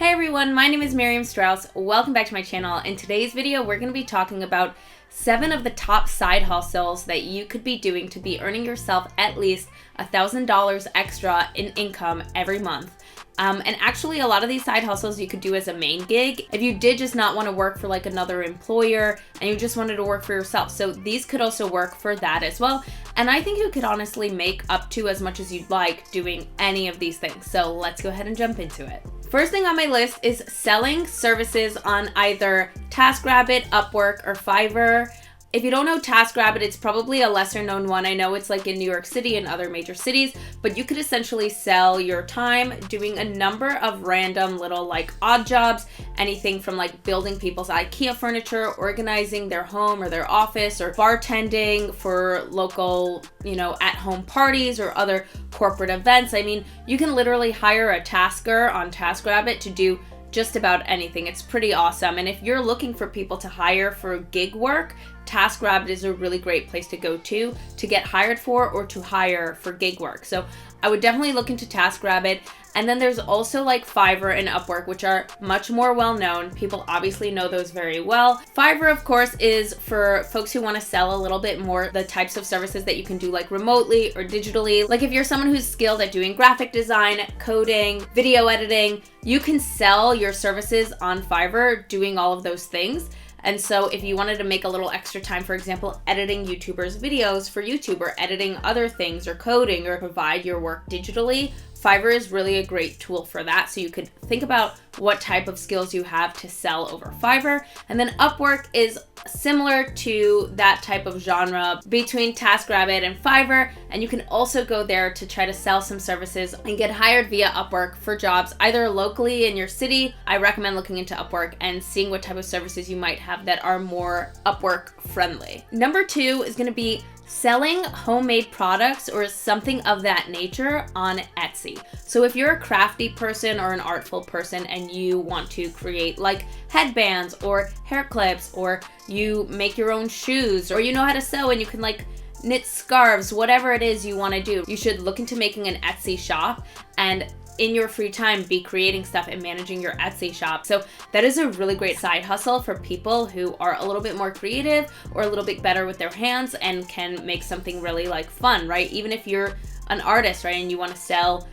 Hey everyone, my name is Miriam Strauss. Welcome back to my channel. In today's video, we're going to be talking about 7 of the top side hustles that you could be doing to be earning yourself at least $1,000 extra in income every month. And actually, a lot of these side hustles you could do as a main gig if you did just not want to work for like another employer and you just wanted to work for yourself. So these could also work for that as well. And I think you could honestly make up to as much as you'd like doing any of these things. So let's go ahead and jump into it. First thing on my list is selling services on either TaskRabbit, Upwork, or Fiverr. If you don't know TaskRabbit, it's probably a lesser known one. I know it's like in New York City and other major cities, but you could essentially sell your time doing a number of random little like odd jobs, anything from like building people's IKEA furniture, organizing their home or their office, or bartending for local, at-home parties or other corporate events. I mean, you can literally hire a tasker on TaskRabbit to do just about anything. It's pretty awesome. And if you're looking for people to hire for gig work, TaskRabbit is a really great place to go to get hired for or to hire for gig work. So I would definitely look into TaskRabbit. And then there's also like Fiverr and Upwork, which are much more well known. People obviously know those very well. Fiverr, of course, is for folks who want to sell a little bit more the types of services that you can do like remotely or digitally. Like if you're someone who's skilled at doing graphic design, coding, video editing, you can sell your services on Fiverr doing all of those things. And so if you wanted to make a little extra time, for example, editing YouTubers' videos for YouTube or editing other things or coding or provide your work digitally, Fiverr is really a great tool for that. So you could think about what type of skills you have to sell over Fiverr. And then Upwork is similar to that type of genre between TaskRabbit and Fiverr. And you can also go there to try to sell some services and get hired via Upwork for jobs either locally in your city. I recommend looking into Upwork and seeing what type of services you might have that are more Upwork friendly. Number 2 is going to be selling homemade products or something of that nature on Etsy. So if you're a crafty person or an artful person and you want to create like headbands or hair clips, or you make your own shoes, or you know how to sew and you can like knit scarves, whatever it is you want to do, you should look into making an Etsy shop and in your free time be creating stuff and managing your Etsy shop. So that is a really great side hustle for people who are a little bit more creative or a little bit better with their hands and can make something really like fun, right? Even if you're an artist, right, and you want to sell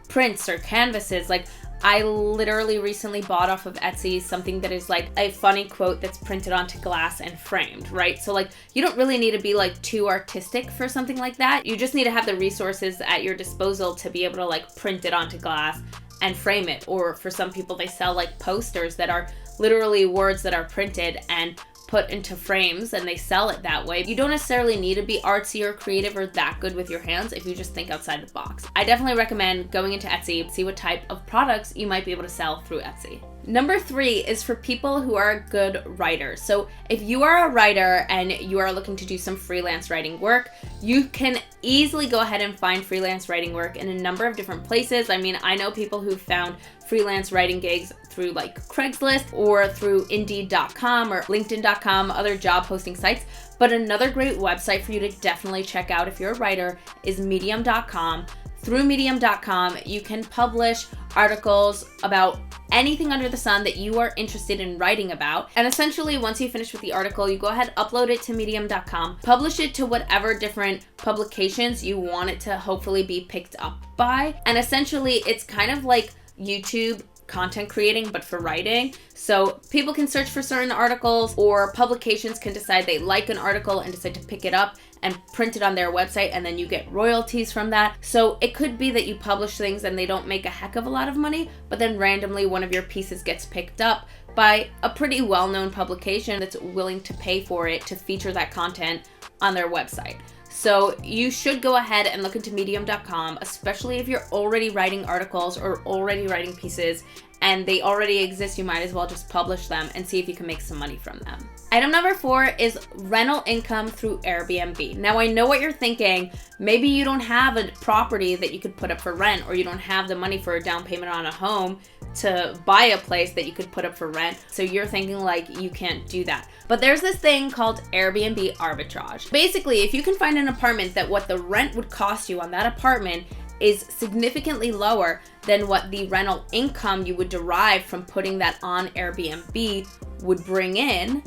prints or canvases, like I literally recently bought off of Etsy something that is like a funny quote that's printed onto glass and framed, right? So like you don't really need to be like too artistic for something like that. You just need to have the resources at your disposal to be able to like print it onto glass and frame it. Or for some people, they sell like posters that are literally words that are printed and put into frames and they sell it that way. You don't necessarily need to be artsy or creative or that good with your hands if you just think outside the box. I definitely recommend going into Etsy, see what type of products you might be able to sell through Etsy. Number 3 is for people who are good writers. So if you are a writer and you are looking to do some freelance writing work, you can easily go ahead and find freelance writing work in a number of different places. I mean, I know people who found freelance writing gigs through like Craigslist or through Indeed.com or LinkedIn.com, other job posting sites. But another great website for you to definitely check out if you're a writer is Medium.com. Through Medium.com, you can publish articles about anything under the sun that you are interested in writing about. And essentially, once you finish with the article, you go ahead, upload it to Medium.com, publish it to whatever different publications you want it to hopefully be picked up by. And essentially, it's kind of like YouTube content creating, but for writing. So people can search for certain articles, or publications can decide they like an article and decide to pick it up and print it on their website, and then you get royalties from that. So it could be that you publish things and they don't make a heck of a lot of money, but then randomly one of your pieces gets picked up by a pretty well-known publication that's willing to pay for it to feature that content on their website. So you should go ahead and look into Medium.com, especially if you're already writing articles or already writing pieces and they already exist. You might as well just publish them and see if you can make some money from them. Item number 4 is rental income through Airbnb. Now I know what you're thinking. Maybe you don't have a property that you could put up for rent, or you don't have the money for a down payment on a home to buy a place that you could put up for rent. So you're thinking like you can't do that. But there's this thing called Airbnb arbitrage. Basically, if you can find an apartment that what the rent would cost you on that apartment is significantly lower than what the rental income you would derive from putting that on Airbnb would bring in,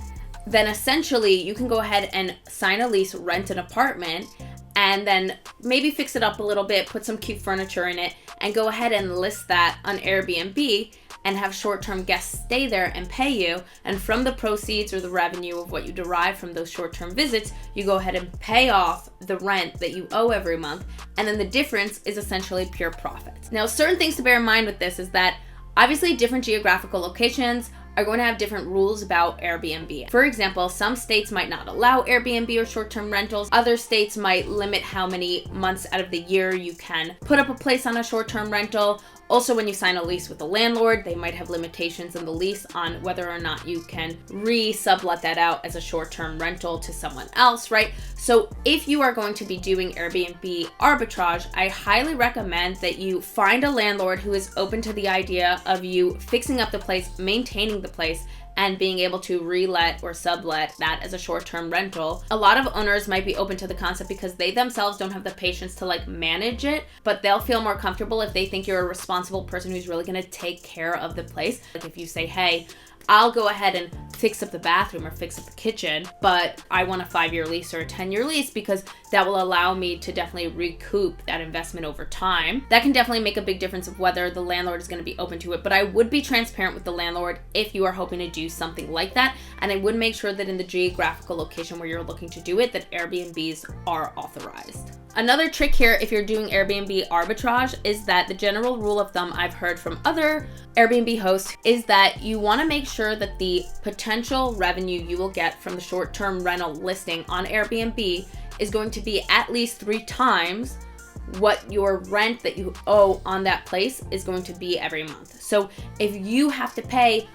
then essentially you can go ahead and sign a lease, rent an apartment, and then maybe fix it up a little bit, put some cute furniture in it, and go ahead and list that on Airbnb and have short-term guests stay there and pay you. And from the proceeds or the revenue of what you derive from those short-term visits, you go ahead and pay off the rent that you owe every month. And then the difference is essentially pure profit. Now, certain things to bear in mind with this is that obviously different geographical locations are going to have different rules about Airbnb. For example, some states might not allow Airbnb or short-term rentals. Other states might limit how many months out of the year you can put up a place on a short-term rental. Also, when you sign a lease with a landlord, they might have limitations in the lease on whether or not you can re-sublet that out as a short-term rental to someone else, right? So if you are going to be doing Airbnb arbitrage, I highly recommend that you find a landlord who is open to the idea of you fixing up the place, maintaining the place, and being able to relet or sublet that as a short-term rental. A lot of owners might be open to the concept because they themselves don't have the patience to manage it, but they'll feel more comfortable if they think you're a responsible person who's really gonna take care of the place. Like if you say, hey, I'll go ahead and fix up the bathroom or fix up the kitchen, but I want a 5-year lease or a 10-year lease because that will allow me to definitely recoup that investment over time. That can definitely make a big difference of whether the landlord is going to be open to it, but I would be transparent with the landlord if you are hoping to do something like that, and I would make sure that in the geographical location where you're looking to do it, that Airbnbs are authorized. Another trick here, if you're doing Airbnb arbitrage, is that the general rule of thumb I've heard from other Airbnb hosts is that you want to make sure that the potential revenue you will get from the short-term rental listing on Airbnb is going to be at least 3 times what your rent that you owe on that place is going to be every month. So if you have to pay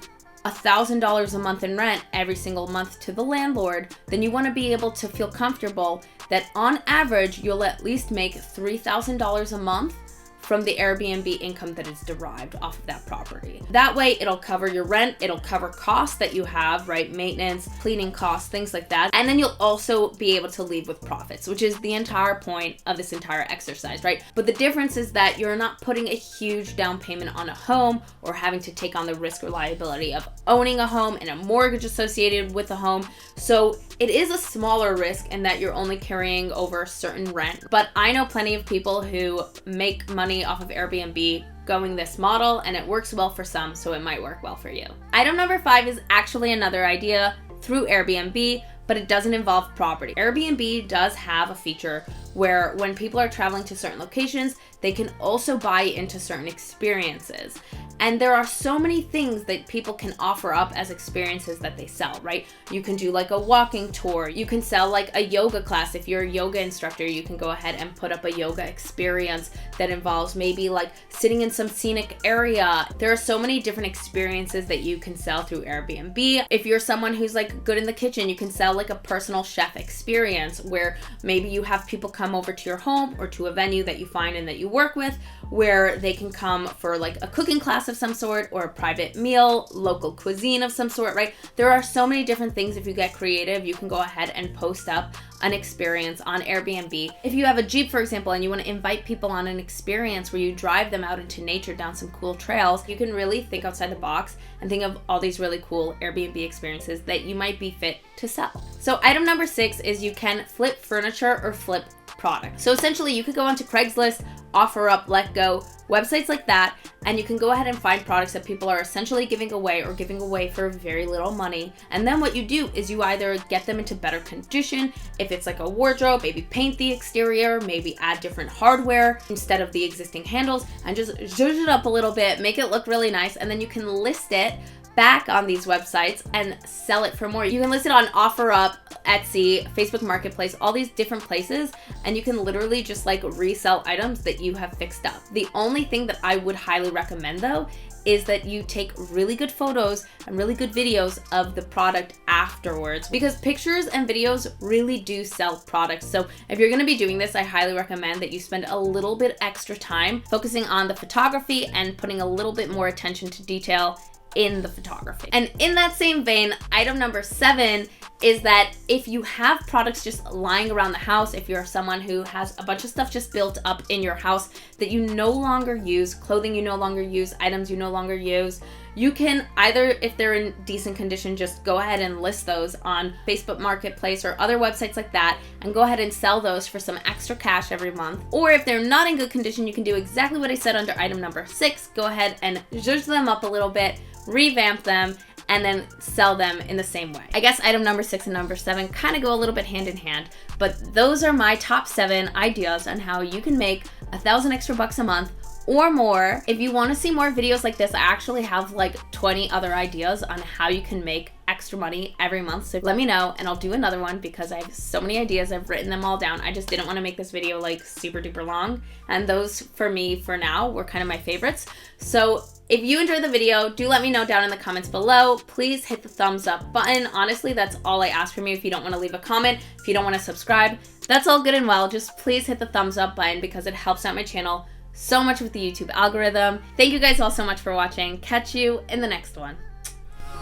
$1,000 a month in rent every single month to the landlord, then you want to be able to feel comfortable that on average, you'll at least make $3,000 a month from the Airbnb income that is derived off of that property. That way, it'll cover your rent, it'll cover costs that you have, right? Maintenance, cleaning costs, things like that. And then you'll also be able to leave with profits, which is the entire point of this entire exercise, right? But the difference is that you're not putting a huge down payment on a home or having to take on the risk or liability of owning a home and a mortgage associated with a home. So it is a smaller risk in that you're only carrying over certain rent. But I know plenty of people who make money off of Airbnb going this model, and it works well for some, so it might work well for you. Item number 5 is actually another idea through Airbnb, but it doesn't involve property. Airbnb does have a feature where when people are traveling to certain locations, they can also buy into certain experiences. And there are so many things that people can offer up as experiences that they sell, right? You can do a walking tour. You can sell a yoga class. If you're a yoga instructor, you can go ahead and put up a yoga experience that involves maybe sitting in some scenic area. There are so many different experiences that you can sell through Airbnb. If you're someone who's good in the kitchen, you can sell a personal chef experience where maybe you have people come over to your home or to a venue that you find and that you work with, where they can come for a cooking class of some sort or a private meal, local cuisine of some sort, right? There are so many different things. If you get creative, you can go ahead and post up an experience on Airbnb. If you have a Jeep, for example, and you want to invite people on an experience where you drive them out into nature down some cool trails, you can really think outside the box and think of all these really cool Airbnb experiences that you might be fit to sell. So item number 6 is you can flip furniture or flip product. So essentially you could go onto Craigslist, OfferUp, LetGo, websites like that, and you can go ahead and find products that people are essentially giving away for very little money. And then what you do is you either get them into better condition, if it's a wardrobe, maybe paint the exterior, maybe add different hardware instead of the existing handles, and just zhuzh it up a little bit, make it look really nice, and then you can list it back on these websites and sell it for more. You can list it on OfferUp, Etsy, Facebook Marketplace, all these different places, and you can literally just resell items that you have fixed up. The only thing that I would highly recommend though is that you take really good photos and really good videos of the product afterwards, because pictures and videos really do sell products. So if you're going to be doing this, I highly recommend that you spend a little bit extra time focusing on the photography and putting a little bit more attention to detail in the photography. And in that same vein, item number 7 is that if you have products just lying around the house, if you're someone who has a bunch of stuff just built up in your house that you no longer use, clothing you no longer use, items you no longer use, you can either, if they're in decent condition, just go ahead and list those on Facebook Marketplace or other websites like that and go ahead and sell those for some extra cash every month. Or if they're not in good condition, you can do exactly what I said under item number 6. Go ahead and zhuzh them up a little bit, revamp them, and then sell them in the same way. I guess item number 6 and number 7 kind of go a little bit hand in hand, but those are my top 7 ideas on how you can make $1,000 extra a month or more. If you want to see more videos like this, I actually have like 20 other ideas on how you can make extra money every month. So let me know and I'll do another one because I have so many ideas. I've written them all down. I just didn't want to make this video like super duper long. And those for me for now were kind of my favorites. So if you enjoyed the video, do let me know down in the comments below. Please hit the thumbs up button. Honestly, that's all I ask from you. If you don't want to leave a comment, if you don't want to subscribe, that's all good and well. Just please hit the thumbs up button because it helps out my channel so much with the YouTube algorithm. Thank you guys all so much for watching. Catch you in the next one.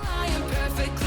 I am perfectly